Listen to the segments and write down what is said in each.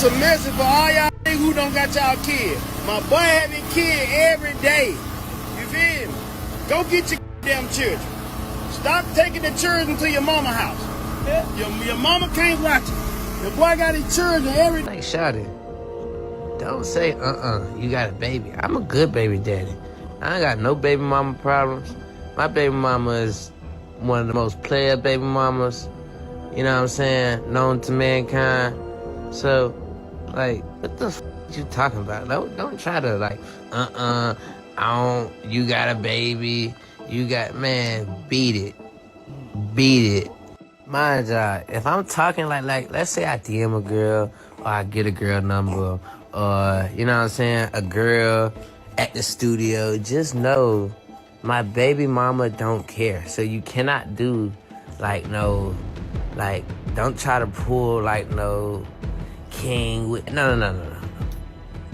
This a message for all y'all niggas who don't got y'all kids. My boy having kids every day. You feel me? Go get your damn children. Stop taking the children to your mama house. Your mama can't watch it. The boy got his children every day. Like, shawty, don't say, you got a baby. I'm a good baby daddy. I ain't got no baby mama problems. My baby mama is one of the most player baby mamas, you know what I'm saying, known to mankind. So, like, what the f*** you talking about? Don't try to, like, you got a baby, man, beat it. Beat it. Mind y'all, if I'm talking like, let's say I DM a girl, or I get a girl number, or, you know what I'm saying, a girl at the studio, just know my baby mama don't care. So you cannot do, don't try to pull, King with, no.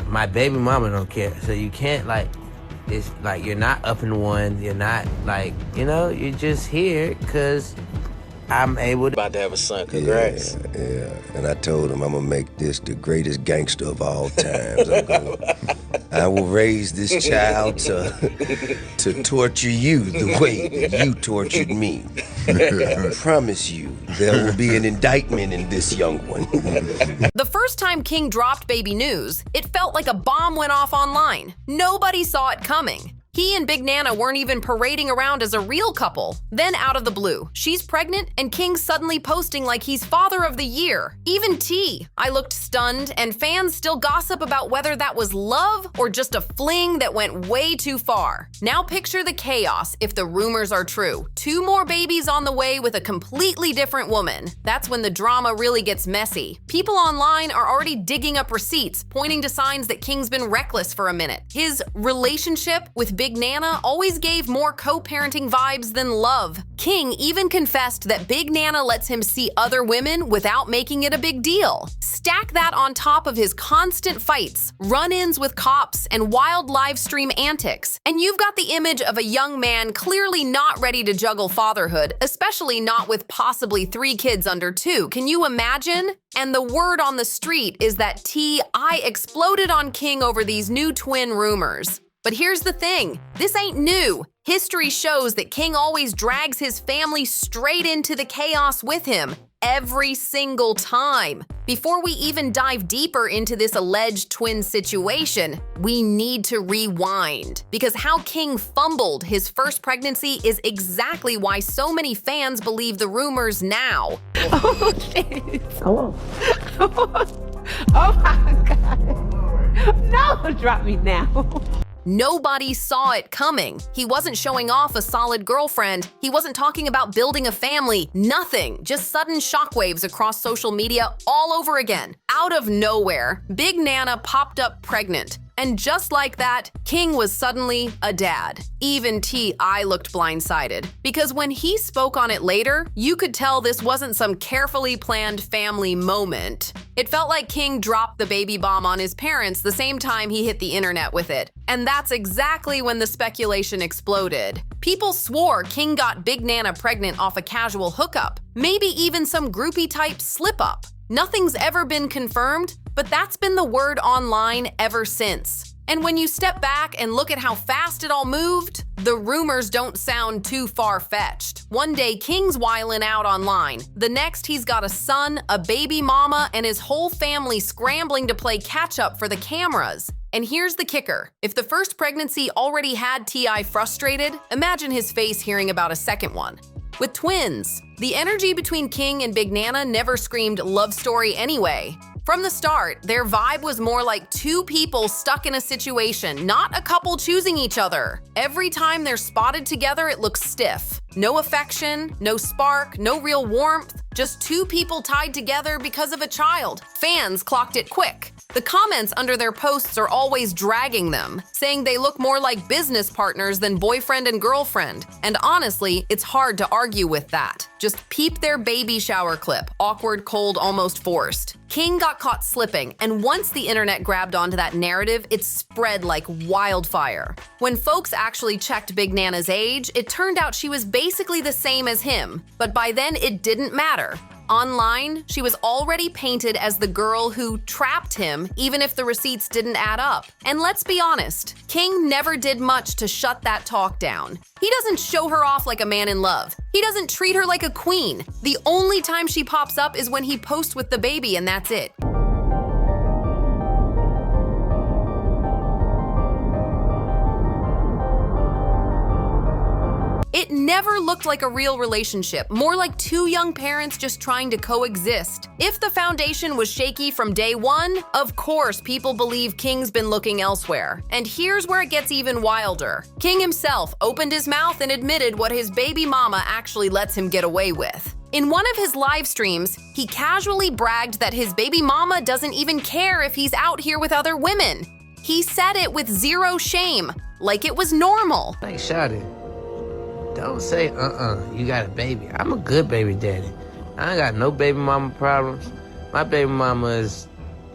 My baby mama don't care. So you can't, it's like you're not up in one, you're not, you're just here because I'm about to have a son. Congrats. Yeah. And I told him I'm gonna make this the greatest gangster of all times. I will raise this child to torture you the way that you tortured me. I promise you, there will be an indictment in this young one. The first time King dropped baby news, it felt like a bomb went off online. Nobody saw it coming. He and Big Nana weren't even parading around as a real couple. Then out of the blue, she's pregnant and King's suddenly posting like he's father of the year. Even T. I looked stunned, and fans still gossip about whether that was love or just a fling that went way too far. Now picture the chaos if the rumors are true. 2 more babies on the way with a completely different woman. That's when the drama really gets messy. People online are already digging up receipts, pointing to signs that King's been reckless for a minute. His relationship with Big Nana always gave more co-parenting vibes than love. King even confessed that Big Nana lets him see other women without making it a big deal. Stack that on top of his constant fights, run-ins with cops, and wild live stream antics, and you've got the image of a young man clearly not ready to juggle fatherhood, especially not with possibly 3 kids under 2. Can you imagine? And the word on the street is that T.I. exploded on King over these new twin rumors. But here's the thing, this ain't new. History shows that King always drags his family straight into the chaos with him, every single time. Before we even dive deeper into this alleged twin situation, we need to rewind. Because how King fumbled his first pregnancy is exactly why so many fans believe the rumors now. Oh, shit. Hello. Oh my God. No, drop me now. Nobody saw it coming. He wasn't showing off a solid girlfriend. He wasn't talking about building a family. Nothing. Just sudden shockwaves across social media all over again. Out of nowhere, Big Nana popped up pregnant. And just like that, King was suddenly a dad. Even T.I. looked blindsided. Because when he spoke on it later, you could tell this wasn't some carefully planned family moment. It felt like King dropped the baby bomb on his parents the same time he hit the internet with it. And that's exactly when the speculation exploded. People swore King got Big Nana pregnant off a casual hookup, maybe even some groupie-type slip-up. Nothing's ever been confirmed, but that's been the word online ever since. And when you step back and look at how fast it all moved, the rumors don't sound too far-fetched. One day, King's wildin' out online. The next, he's got a son, a baby mama, and his whole family scrambling to play catch-up for the cameras. And here's the kicker. If the first pregnancy already had T.I. frustrated, imagine his face hearing about a second one. With twins, the energy between King and Big Nana never screamed love story anyway. From the start, their vibe was more like 2 people stuck in a situation, not a couple choosing each other. Every time they're spotted together, it looks stiff. No affection, no spark, no real warmth, just 2 people tied together because of a child. Fans clocked it quick. The comments under their posts are always dragging them, saying they look more like business partners than boyfriend and girlfriend. And honestly, it's hard to argue with that. Just peep their baby shower clip, awkward, cold, almost forced. King got caught slipping, and once the internet grabbed onto that narrative, it spread like wildfire. When folks actually checked Big Nana's age, it turned out she was basically the same as him, but by then it didn't matter. Online, she was already painted as the girl who trapped him, even if the receipts didn't add up. And let's be honest, King never did much to shut that talk down. He doesn't show her off like a man in love. He doesn't treat her like a queen. The only time she pops up is when he posts with the baby, and that's it. It never looked like a real relationship, more like two young parents just trying to coexist. If the foundation was shaky from day one, of course people believe King's been looking elsewhere. And here's where it gets even wilder. King himself opened his mouth and admitted what his baby mama actually lets him get away with. In one of his live streams, he casually bragged that his baby mama doesn't even care if he's out here with other women. He said it with zero shame, like it was normal. Like, shawty, don't say, you got a baby. I'm a good baby daddy. I ain't got no baby mama problems. My baby mama is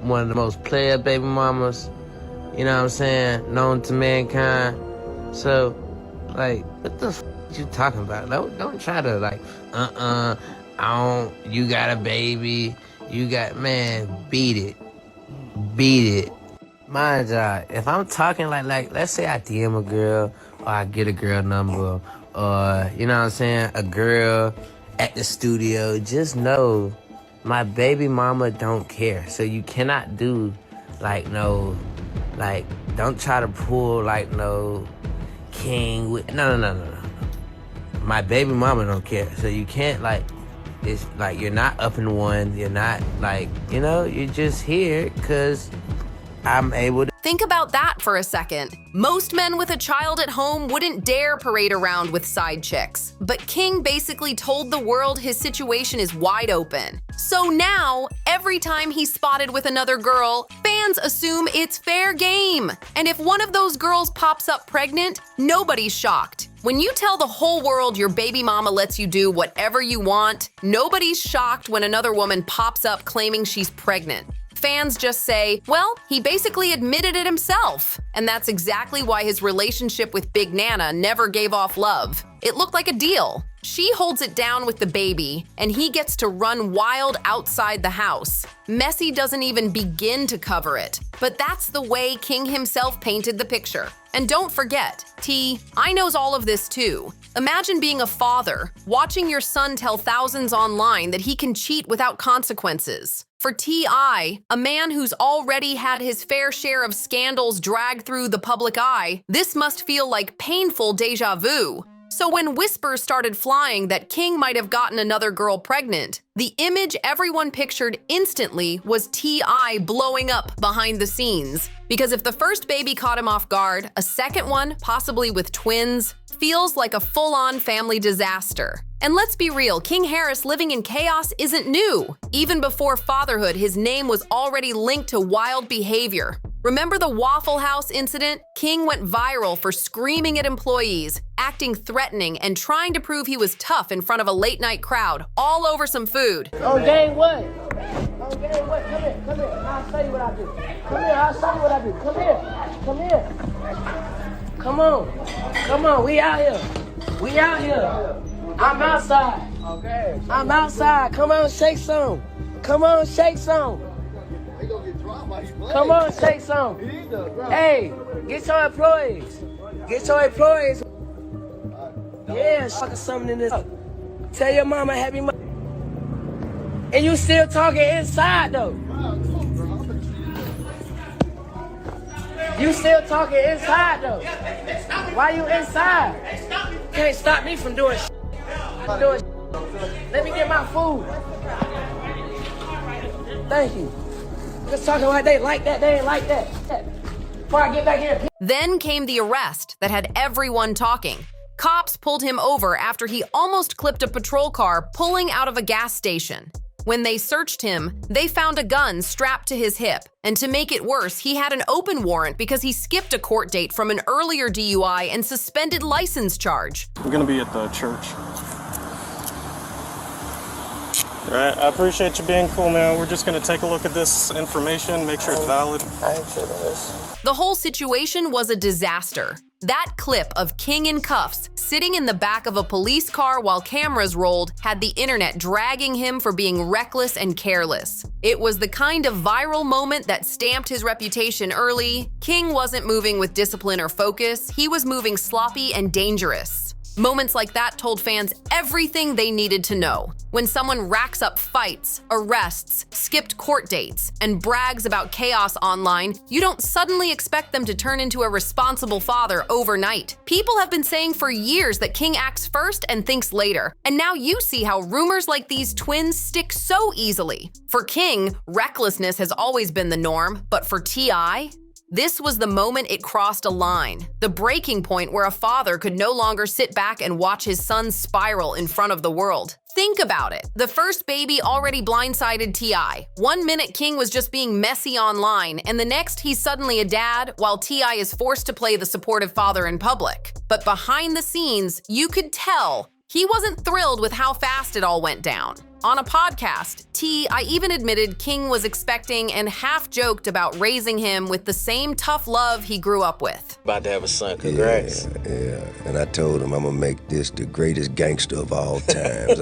one of the most player baby mamas, you know what I'm saying, known to mankind. So, like, what the f you talking about? Don't try to, like, you got a baby. You got, man, beat it. Beat it. Mind y'all, if I'm talking like, let's say I DM a girl, or I get a girl number, or, you know what I'm saying, a girl at the studio, just know my baby mama don't care. So you cannot do, don't try to pull, no King with, no. My baby mama don't care. So you can't, it's like you're not up in one, you're not, you're just here because I'm able to. Think about that for a second. Most men with a child at home wouldn't dare parade around with side chicks. But King basically told the world his situation is wide open. So now, every time he's spotted with another girl, fans assume it's fair game. And if one of those girls pops up pregnant, nobody's shocked. When you tell the whole world your baby mama lets you do whatever you want, nobody's shocked when another woman pops up claiming she's pregnant. Fans just say, well, he basically admitted it himself. And that's exactly why his relationship with Big Nana never gave off love. It looked like a deal. She holds it down with the baby, and he gets to run wild outside the house. Messi doesn't even begin to cover it. But that's the way King himself painted the picture. And don't forget, I knows all of this too. Imagine being a father, watching your son tell thousands online that he can cheat without consequences. For T.I., a man who's already had his fair share of scandals dragged through the public eye, this must feel like painful déjà vu. So when whispers started flying that King might have gotten another girl pregnant, the image everyone pictured instantly was T.I. blowing up behind the scenes. Because if the first baby caught him off guard, a second one, possibly with twins, feels like a full-on family disaster. And let's be real, King Harris living in chaos isn't new. Even before fatherhood, his name was already linked to wild behavior. Remember the Waffle House incident? King went viral for screaming at employees, acting threatening, and trying to prove he was tough in front of a late-night crowd, all over some food. Oh, game what? Oh, game what? Come here, come here. I'll show you what I do. Come here, I'll show you what I do. Come here, come here. Come on, we out here. We out here. I'm outside. Okay. I'm outside. Come on, shake some. Come on, shake some. Come on, shake some. Hey, get your employees. Get your employees. Yeah, something in this. Tell your mama happy mother. And you still talking inside though. You still talking inside though. Why you inside? Can't stop me from doing shit. Let me get my food. Thank you. Just talking like they like that, they ain't like that. Before I get back here. Then came the arrest that had everyone talking. Cops pulled him over after he almost clipped a patrol car pulling out of a gas station. When they searched him, they found a gun strapped to his hip. And to make it worse, he had an open warrant because he skipped a court date from an earlier DUI and suspended license charge. We're gonna be at the church. All right, I appreciate you being cool, man. We're just gonna take a look at this information, make sure it's valid. I ain't sure this. The whole situation was a disaster. That clip of King in cuffs, sitting in the back of a police car while cameras rolled, had the internet dragging him for being reckless and careless. It was the kind of viral moment that stamped his reputation early. King wasn't moving with discipline or focus, he was moving sloppy and dangerous. Moments like that told fans everything they needed to know. When someone racks up fights, arrests, skipped court dates, and brags about chaos online, you don't suddenly expect them to turn into a responsible father overnight. People have been saying for years that King acts first and thinks later, and now you see how rumors like these twins stick so easily. For King, recklessness has always been the norm, but for T.I., this was the moment it crossed a line, the breaking point where a father could no longer sit back and watch his son spiral in front of the world. Think about it. The first baby already blindsided T.I. 1 minute King was just being messy online, and the next he's suddenly a dad, while T.I. is forced to play the supportive father in public. But behind the scenes, you could tell he wasn't thrilled with how fast it all went down. On a podcast, T.I. even admitted King was expecting and half-joked about raising him with the same tough love he grew up with. About to have a son, congrats. Yeah. And I told him I'm gonna make this the greatest gangster of all times.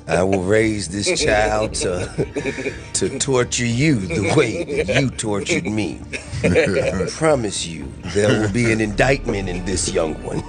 I will raise this child to torture you the way that you tortured me. I promise you, there will be an indictment in this young one.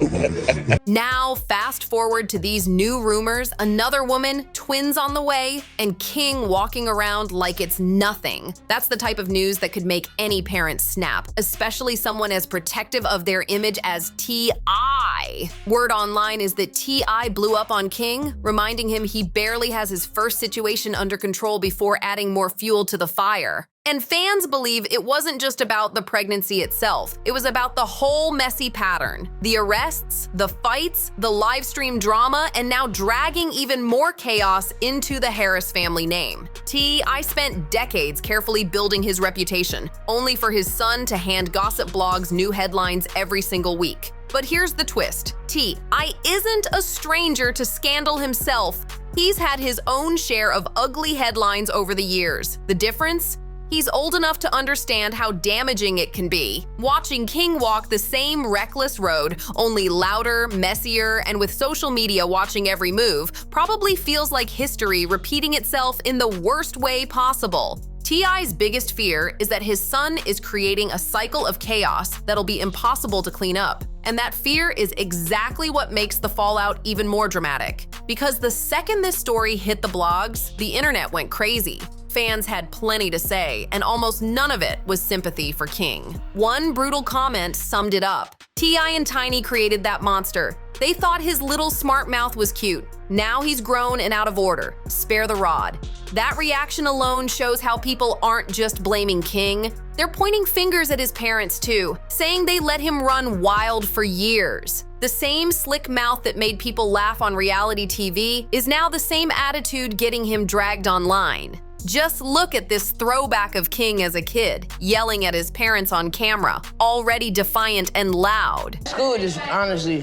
Now, fast forward to these new rumors, another woman, twins on the way, and King walking around like it's nothing. That's the type of news that could make any parent snap, especially someone as protective of their image as T.I. Word online is that T.I. blew up on King, reminding him he barely has his first situation under control before adding more fuel to the fire. And fans believe it wasn't just about the pregnancy itself. It was about the whole messy pattern. The arrests, the fights, the live stream drama, and now dragging even more chaos into the Harris family name. T.I. spent decades carefully building his reputation, only for his son to hand gossip blogs new headlines every single week. But here's the twist. T.I. isn't a stranger to scandal himself. He's had his own share of ugly headlines over the years. The difference? He's old enough to understand how damaging it can be. Watching King walk the same reckless road, only louder, messier, and with social media watching every move, probably feels like history repeating itself in the worst way possible. T.I.'s biggest fear is that his son is creating a cycle of chaos that'll be impossible to clean up. And that fear is exactly what makes the fallout even more dramatic. Because the second this story hit the blogs, the internet went crazy. Fans had plenty to say, and almost none of it was sympathy for King. One brutal comment summed it up. T.I. and Tiny created that monster. They thought his little smart mouth was cute. Now he's grown and out of order. Spare the rod. That reaction alone shows how people aren't just blaming King. They're pointing fingers at his parents too, saying they let him run wild for years. The same slick mouth that made people laugh on reality TV is now the same attitude getting him dragged online. Just look at this throwback of King as a kid, yelling at his parents on camera, already defiant and loud. School just honestly,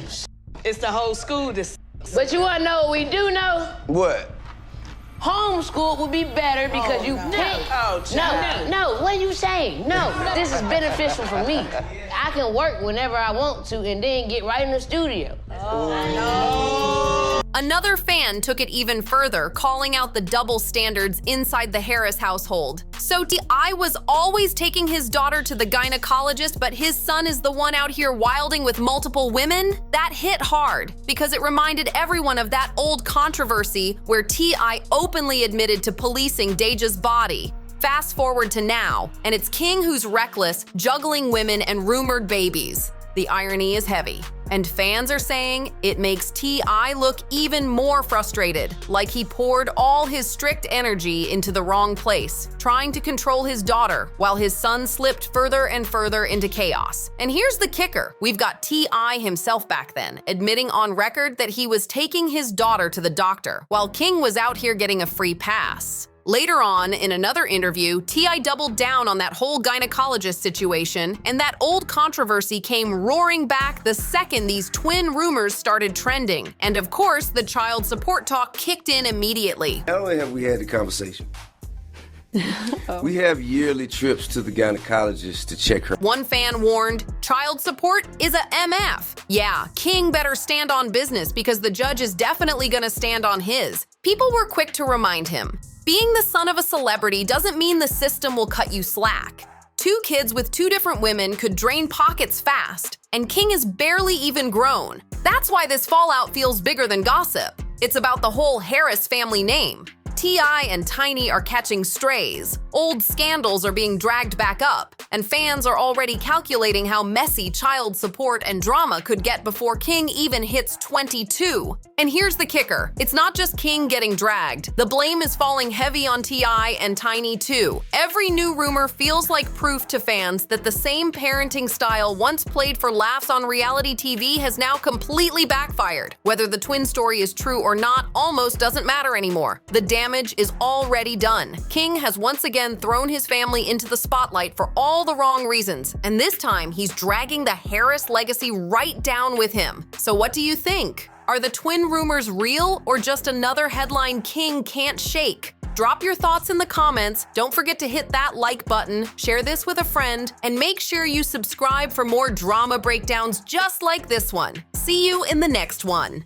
it's the whole school just. But you wanna know what we do know? What? Homeschool would be better because you can't. No, what are you saying? No, this is beneficial for me. I can work whenever I want to and then get right in the studio. Another fan took it even further, calling out the double standards inside the Harris household. So T.I. was always taking his daughter to the gynecologist, but his son is the one out here wilding with multiple women? That hit hard, because it reminded everyone of that old controversy where T.I. openly admitted to policing Deja's body. Fast forward to now, and it's King who's reckless, juggling women and rumored babies. The irony is heavy, and fans are saying it makes T.I. look even more frustrated, like he poured all his strict energy into the wrong place, trying to control his daughter, while his son slipped further and further into chaos. And here's the kicker. We've got T.I. himself back then, admitting on record that he was taking his daughter to the doctor, while King was out here getting a free pass. Later on, in another interview, T.I. doubled down on that whole gynecologist situation, and that old controversy came roaring back the second these twin rumors started trending. And of course, the child support talk kicked in immediately. Not only have we had the conversation, We have yearly trips to the gynecologist to check her. One fan warned, child support is a MF. Yeah, King better stand on business because the judge is definitely gonna stand on his. People were quick to remind him, being the son of a celebrity doesn't mean the system will cut you slack. 2 kids with 2 different women could drain pockets fast, and King is barely even grown. That's why this fallout feels bigger than gossip. It's about the whole Harris family name. T.I. and Tiny are catching strays, old scandals are being dragged back up, and fans are already calculating how messy child support and drama could get before King even hits 22. And here's the kicker, it's not just King getting dragged. The blame is falling heavy on T.I. and Tiny too. Every new rumor feels like proof to fans that the same parenting style once played for laughs on reality TV has now completely backfired. Whether the twin story is true or not almost doesn't matter anymore. The damage is already done. King has once again thrown his family into the spotlight for all the wrong reasons, and this time he's dragging the Harris legacy right down with him. So what do you think? Are the twin rumors real or just another headline King can't shake? Drop your thoughts in the comments, don't forget to hit that like button, share this with a friend, and make sure you subscribe for more drama breakdowns just like this one. See you in the next one.